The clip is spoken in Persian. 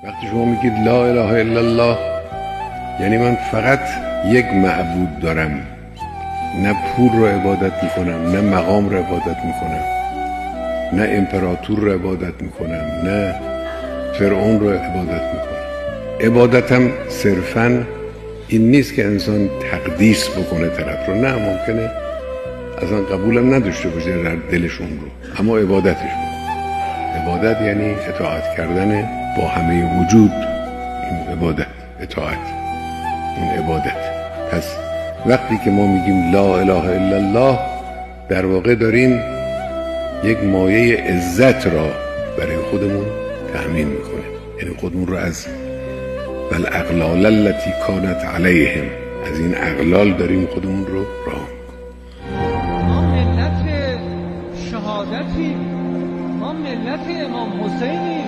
وقتی شما میگید لا اله الا الله یعنی من فقط یک معبود دارم، نه پول رو عبادت میکنم، نه مقام رو عبادت میکنم، نه امپراتور رو عبادت میکنم، نه فرعون رو عبادت میکنم. عبادتم صرفاً این نیست که انسان تقدیس بکنه طرف رو، نه، ممکنه اصلا قبولم نداشته باشه در دلشون رو، اما عبادتش بکنه. عبادت یعنی اطاعت کردن با همه وجود. این عبادت، اطاعت، این عبادت. پس وقتی که ما میگیم لا اله الا الله، در واقع داریم یک مایه عزت را برای خودمون تأمین میکنیم، یعنی خودمون رو از والاغلال التي کانت علیهم، از این اغلال داریم خودمون رو رها میکنیم. ما ملت شهادتی، ما ملت امام حسینی.